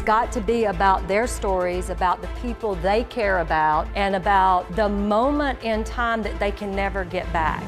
It's got to be about their stories, about the people they care about, and about the moment in time that they can never get back.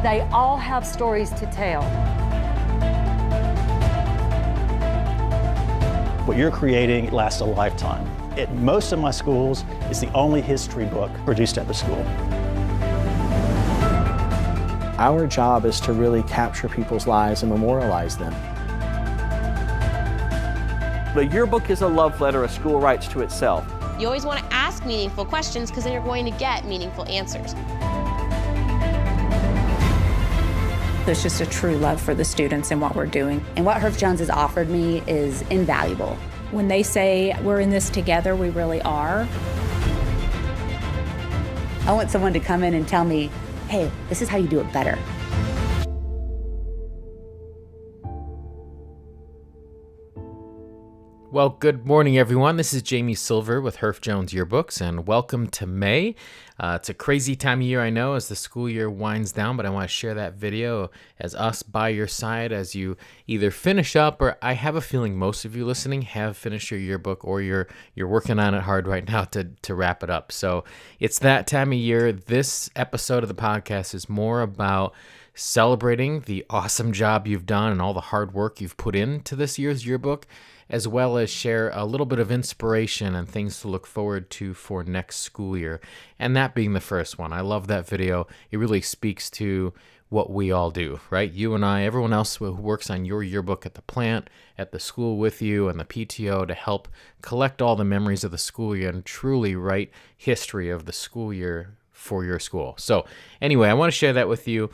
They all have stories to tell. What you're creating lasts a lifetime. At most of my schools, it's the only history book produced at the school. Our job is to really capture people's lives and memorialize them. The yearbook is a love letter a school writes to itself. You always want to ask meaningful questions because then you're going to get meaningful answers. There's just a true love for the students and what we're doing. And what Herff Jones has offered me is invaluable. When they say we're in this together, we really are. I want someone to come in and tell me, hey, this is how you do it better. Well, good morning, everyone. This is Jamie Silver with Herff Jones Yearbooks, and welcome to May. It's a crazy time of year, I know, as the school year winds down, but I want to share that video as us by your side as you either finish up, or I have a feeling most of you listening have finished your yearbook, or you're working on it hard right now to wrap it up. So it's that time of year. This episode of the podcast is more about celebrating the awesome job you've done and all the hard work you've put into this year's yearbook, as well as share a little bit of inspiration and things to look forward to for next school year. And that being the first one. I love that video. It really speaks to what we all do, right? You and I, everyone else who works on your yearbook at the plant, at the school with you, and the PTO to help collect all the memories of the school year and truly write history of the school year for your school. So anyway, I want to share that with you.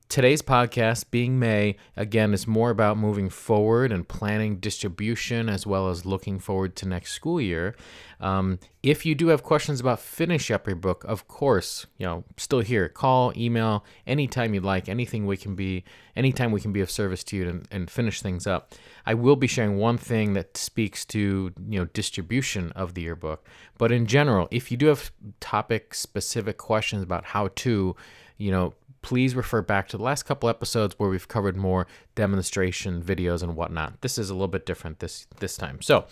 Today's podcast, being May, again, is more about moving forward and planning distribution as well as looking forward to next school year. If you do have questions about finish up your book, of course, still here. Call, email, anytime you'd like. Anytime we can be of service to you and finish things up. I will be sharing one thing that speaks to distribution of the yearbook. But in general, if you do have topic-specific questions about how to, please refer back to the last couple episodes where we've covered more demonstration videos and whatnot. This is a little bit different this time. So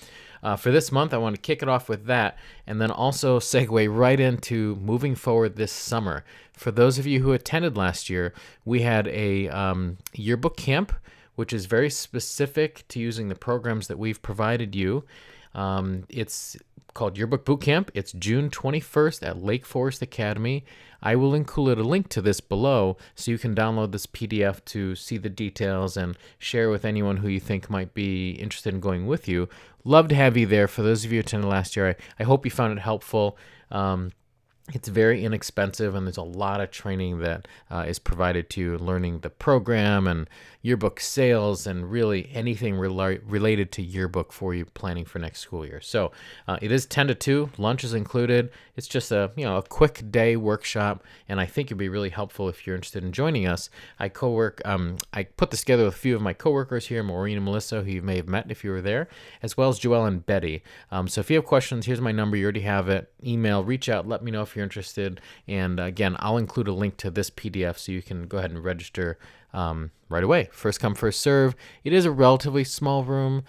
for this month, I want to kick it off with that and then also segue right into moving forward this summer. For those of you who attended last year, we had a yearbook camp, which is very specific to using the programs that we've provided you. It's called Yearbook Boot Camp. It's June 21st at Lake Forest Academy. I will include a link to this below so you can download this PDF to see the details and share with anyone who you think might be interested in going with you. Love to have you there. For those of you who attended last year, I hope you found it helpful. It's very inexpensive, and there's a lot of training that is provided to you, learning the program and yearbook sales and really anything related to yearbook for you planning for next school year. So it is 10 to 2. Lunch is included. It's just a quick day workshop, and I think it'd be really helpful if you're interested in joining us. I put this together with a few of my coworkers here, Maureen and Melissa, who you may have met if you were there, as well as Joelle and Betty. So if you have questions, here's my number. You already have it. Email, reach out, let me know if you're interested. And again, I'll include a link to this PDF so you can go ahead and register right away. First come, first serve. It is a relatively small room.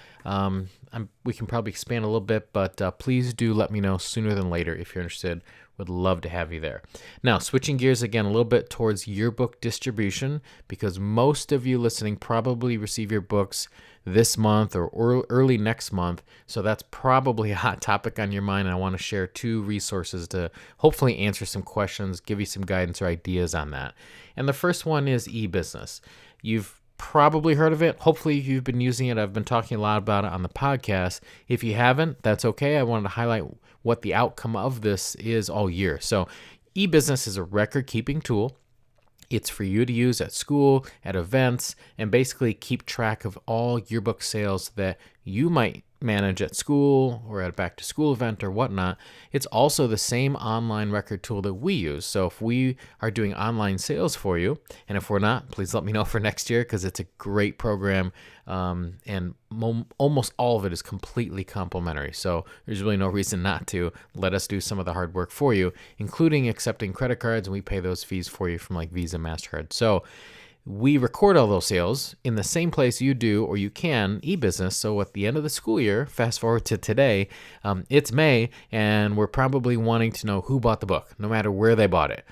We can probably expand a little bit, but please do let me know sooner than later if you're interested. Would love to have you there. Now, switching gears again a little bit towards yearbook distribution, because most of you listening probably receive your books this month or early next month. So that's probably a hot topic on your mind. And I want to share 2 resources to hopefully answer some questions, give you some guidance or ideas on that. And the first one is eBusiness. You've probably heard of it. Hopefully you've been using it. I've been talking a lot about it on the podcast. If you haven't, that's okay. I wanted to highlight what the outcome of this is all year. So eBusiness is a record-keeping tool. It's for you to use at school, at events, and basically keep track of all yearbook sales that you might manage at school or at a back-to-school event or whatnot. It's also the same online record tool that we use. So if we are doing online sales for you, and if we're not, please let me know for next year because it's a great program, and almost all of it is completely complimentary. So there's really no reason not to let us do some of the hard work for you, including accepting credit cards, and we pay those fees for you from like Visa, MasterCard. So we record all those sales in the same place you do or you can e-business. So at the end of the school year, fast forward to today, it's May, and we're probably wanting to know who bought the book, no matter where they bought it,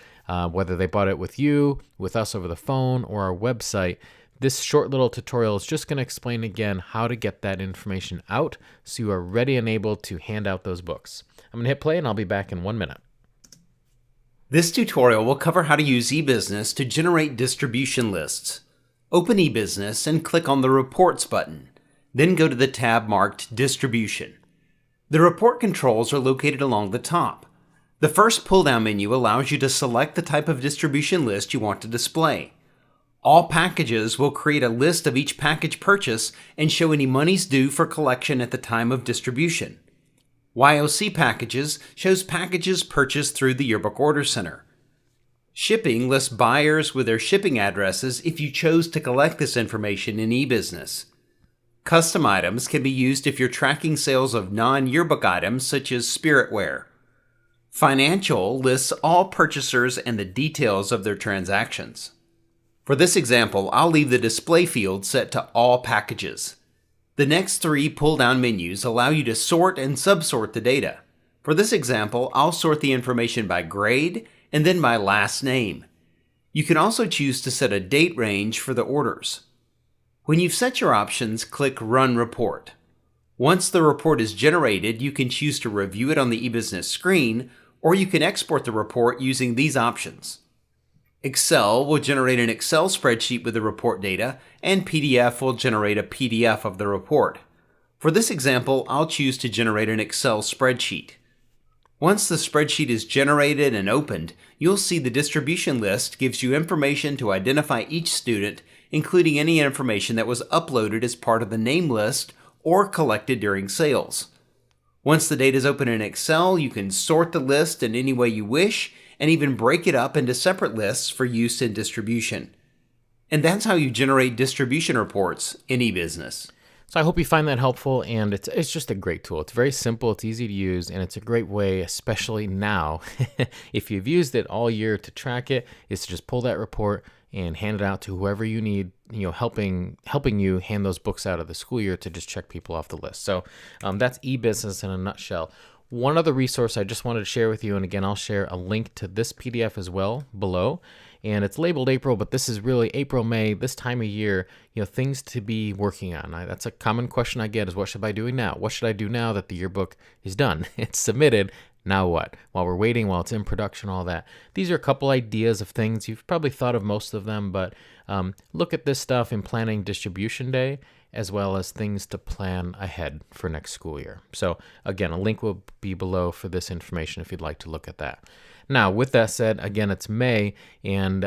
whether they bought it with you, with us over the phone, or our website. This short little tutorial is just going to explain again how to get that information out so you are ready and able to hand out those books. I'm going to hit play and I'll be back in 1 minute. This tutorial will cover how to use eBusiness to generate distribution lists. Open eBusiness and click on the Reports button. Then go to the tab marked Distribution. The report controls are located along the top. The first pull-down menu allows you to select the type of distribution list you want to display. All packages will create a list of each package purchase and show any monies due for collection at the time of distribution. YOC Packages shows packages purchased through the Yearbook Order Center. Shipping lists buyers with their shipping addresses if you chose to collect this information in eBusiness. Custom items can be used if you're tracking sales of non-yearbook items such as spiritware. Financial lists all purchasers and the details of their transactions. For this example, I'll leave the display field set to all packages. The next three pull-down menus allow you to sort and subsort the data. For this example, I'll sort the information by grade and then by last name. You can also choose to set a date range for the orders. When you've set your options, click Run Report. Once the report is generated, you can choose to review it on the eBusiness screen, or you can export the report using these options. Excel will generate an Excel spreadsheet with the report data, and PDF will generate a PDF of the report. For this example, I'll choose to generate an Excel spreadsheet. Once the spreadsheet is generated and opened, you'll see the distribution list gives you information to identify each student, including any information that was uploaded as part of the name list or collected during sales. Once the data is open in Excel, you can sort the list in any way you wish, and even break it up into separate lists for use in distribution. And that's how you generate distribution reports in eBusiness. So I hope you find that helpful, and it's just a great tool. It's very simple, it's easy to use, and it's a great way, especially now, if you've used it all year to track it, is to just pull that report and hand it out to whoever you need, helping you hand those books out of the school year to just check people off the list. So that's eBusiness in a nutshell. One other resource I just wanted to share with you, and again, I'll share a link to this PDF as well below, and it's labeled April, but this is really April, May, this time of year, things to be working on. That's a common question I get is, what should I do now? What should I do now that the yearbook is done? It's submitted. Now what? While we're waiting, while it's in production, all that. These are a couple ideas of things. You've probably thought of most of them, but look at this stuff in planning distribution day, as well as things to plan ahead for next school year. So again, a link will be below for this information if you'd like to look at that. Now, with that said, again, it's May, and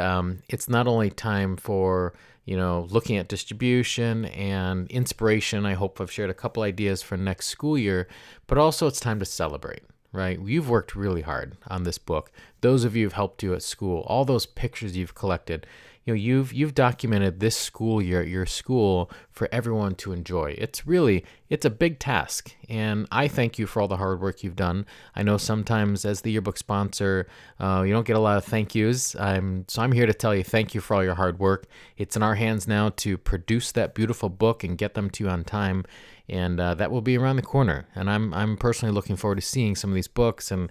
it's not only time for looking at distribution and inspiration. I hope I've shared a couple ideas for next school year, but also it's time to celebrate. Right? You've worked really hard on this book. Those of you who've helped you at school, all those pictures you've collected, you've documented this school year at your school for everyone to enjoy. It's a big task, and I thank you for all the hard work you've done. I know sometimes as the yearbook sponsor, you don't get a lot of thank yous. So I'm here to tell you thank you for all your hard work. It's in our hands now to produce that beautiful book and get them to you on time. And that will be around the corner. And I'm personally looking forward to seeing some of these books and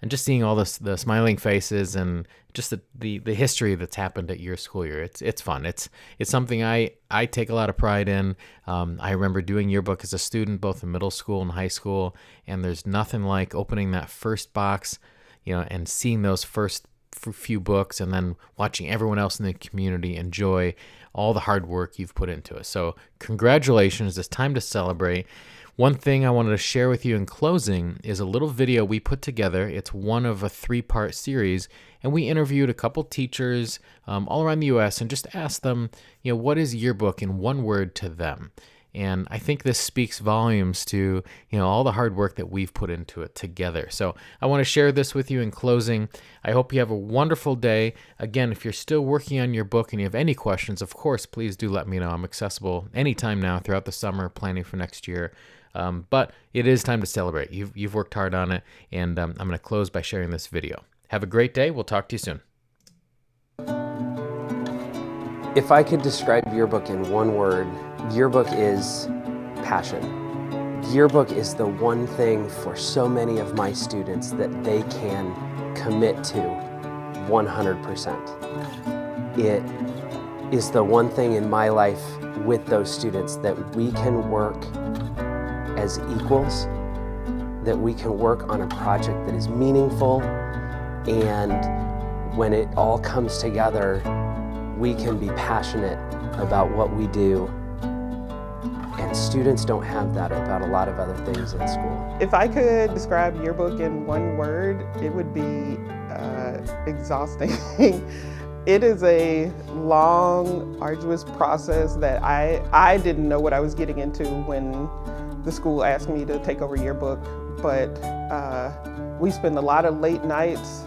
just seeing all the smiling faces and just the history that's happened at your school year. It's fun. It's something I take a lot of pride in. I remember doing yearbook as a student, both in middle school and high school. And there's nothing like opening that first box, and seeing those first few books and then watching everyone else in the community enjoy all the hard work you've put into it. So congratulations, it's time to celebrate. One thing I wanted to share with you in closing is a little video we put together. It's one of a 3-part series, and we interviewed a couple teachers all around the U.S. and just asked them, what is yearbook in one word to them? And I think this speaks volumes to, all the hard work that we've put into it together. So I want to share this with you in closing. I hope you have a wonderful day. Again, if you're still working on your book and you have any questions, of course, please do let me know. I'm accessible anytime now throughout the summer, planning for next year. But it is time to celebrate. You've worked hard on it, and I'm going to close by sharing this video. Have a great day. We'll talk to you soon. If I could describe Yearbook in one word, Yearbook is passion. Yearbook is the one thing for so many of my students that they can commit to 100%. It is the one thing in my life with those students that we can work as equals, that we can work on a project that is meaningful, and when it all comes together, we can be passionate about what we do. And students don't have that about a lot of other things in school. If I could describe Yearbook in one word, it would be exhausting. It is a long, arduous process that I didn't know what I was getting into when the school asked me to take over Yearbook, but we spend a lot of late nights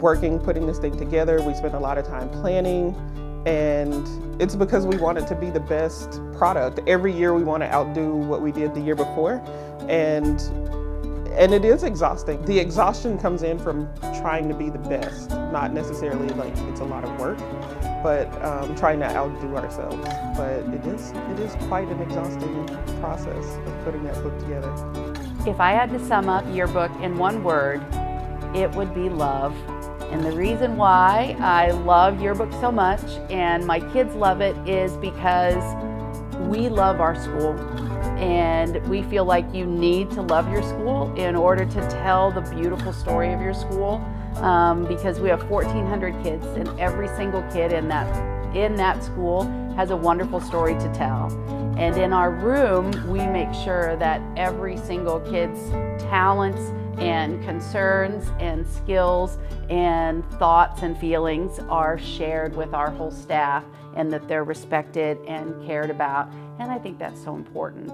working, putting this thing together. We spend a lot of time planning, and it's because we want it to be the best product. Every year we want to outdo what we did the year before, and it is exhausting. The exhaustion comes in from trying to be the best, not necessarily like it's a lot of work, but trying to outdo ourselves. But it is quite an exhausting process of putting that book together. If I had to sum up Yearbook in one word, it would be love. And the reason why I love Yearbook so much and my kids love it is because we love our school. And we feel like you need to love your school in order to tell the beautiful story of your school, because we have 1,400 kids, and every single kid in that school has a wonderful story to tell. And in our room, we make sure that every single kid's talents and concerns and skills and thoughts and feelings are shared with our whole staff, and that they're respected and cared about. And I think that's so important.